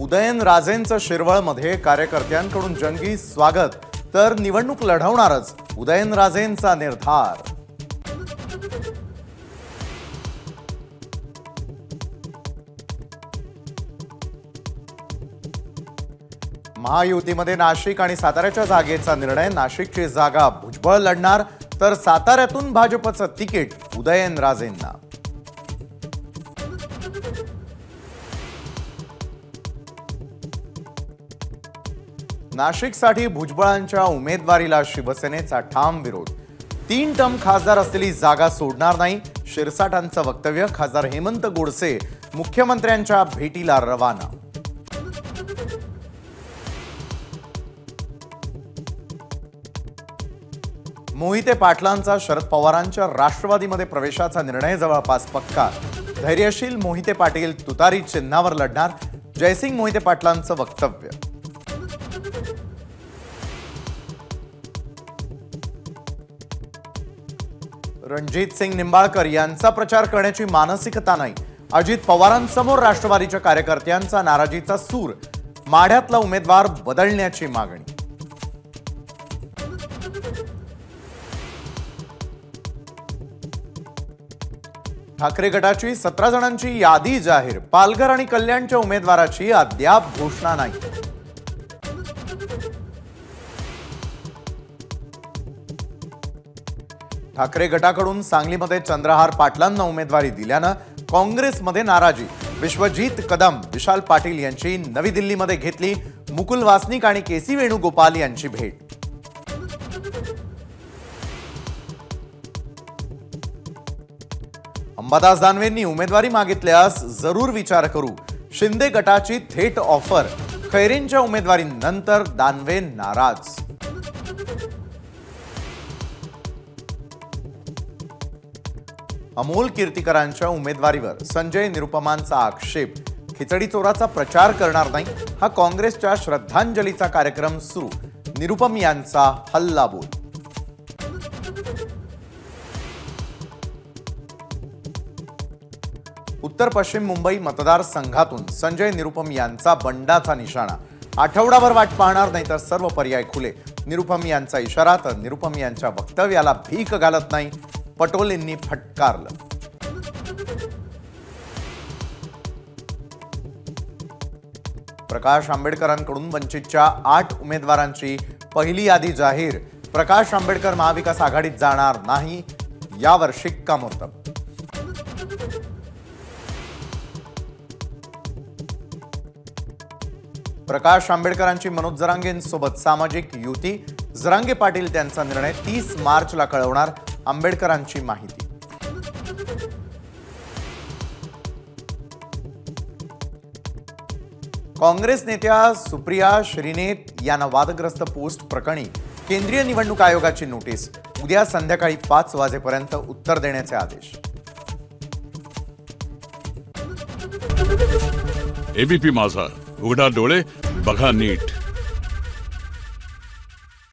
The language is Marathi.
उदयनराजेंचं शिरवळमध्ये कार्यकर्त्यांकडून जंगी स्वागत, तर निवडणूक लढवणारच उदयनराजेंचा निर्धार। महायुतीमध्ये नाशिक आणि साताऱ्याच्या जागेचा निर्णय। नाशिकची जागा भुजबळ लढणार, तर साताऱ्यातून भाजपचं तिकीट उदयनराजेंना। नाशिकसाठी भुजबळांच्या उमेदवारीला शिवसेनेचा ठाम विरोध। 3 टर्म खासदार असलेली जागा सोडणार नाही, शिरसाटांचं वक्तव्य। खासदार हेमंत गोडसे मुख्यमंत्र्यांच्या भेटीला रवाना। मोहिते पाटलांचा शरद पवारांच्या राष्ट्रवादीमध्ये प्रवेशाचा निर्णय जवळपास पक्का। धैर्यशील मोहिते पाटील तुतारी चिन्हावर लढणार, जयसिंग मोहिते पाटलांचं वक्तव्य। रणजित सिंग निंबाळकर यांचा प्रचार करण्याची मानसिकता नाही, अजित पवारांसमोर राष्ट्रवादीच्या कार्यकर्त्यांचा नाराजीचा सूर। माढ्यातला उमेदवार बदलण्याची मागणी। ठाकरे गटाची 17 जणांची यादी जाहीर। पालघर आणि कल्याणच्या उमेदवाराची अद्याप घोषणा नाही। ठाकरे गटाकडून सांगलीमध्ये चंद्रहार पाटलांना उमेदवारी दिल्यानं काँग्रेसमध्ये नाराजी। विश्वजीत कदम, विशाल पाटील यांची नवी दिल्लीमध्ये घेतली मुकुल वासनिक आणि केसी वेणुगोपाल यांची भेट। अंबादास दानवेंनी उमेदवारी मागितल्यास जरूर विचार करू। शिंदे गटाची थेट ऑफर। खैरेंच्या उमेदवारीनंतर दानवे नाराज। अमोल कीर्तिकरांच्या उमेदवारीवर संजय निरुपमांचा आक्षेप। खिचडी चोराचा प्रचार करणार नाही, हा काँग्रेसच्या श्रद्धांजलीचा कार्यक्रम सुरू। निरुपम यांचा हल्लाबोल। उत्तर पश्चिम मुंबई मतदारसंघातून संजय निरुपम यांचा बंडाचा निशाणा। आठवडाभर वाट पाहणार नाही तर सर्व पर्याय खुले। निरुपम यांचा इशारा, तर निरुपम यांच्या वक्तव्याला भीक घालत नाही, पटोलेंनी फटकारलं। प्रकाश आंबेडकरांकडून वंचितच्या 8 उमेदवारांची पहिली यादी जाहीर। प्रकाश आंबेडकर महाविकास आघाडीत जाणार नाही, यावर शिक्कामोर्तब। प्रकाश आंबेडकरांची मनोज जरांगेंसोबत सामाजिक युती। जरांगे पाटील त्यांचा निर्णय 30 मार्चला कळवणार, आंबेडकरांची माहिती। काँग्रेस नेत्या सुप्रिया श्रीनेत यांना वादग्रस्त पोस्ट प्रकरणी केंद्रीय निवडणूक आयोगाची नोटीस। उद्या संध्याकाळी 5 वाजेपर्यंत उत्तर देण्याचे आदेश। एबीपी माझा, उघडा डोळे बघा नीट।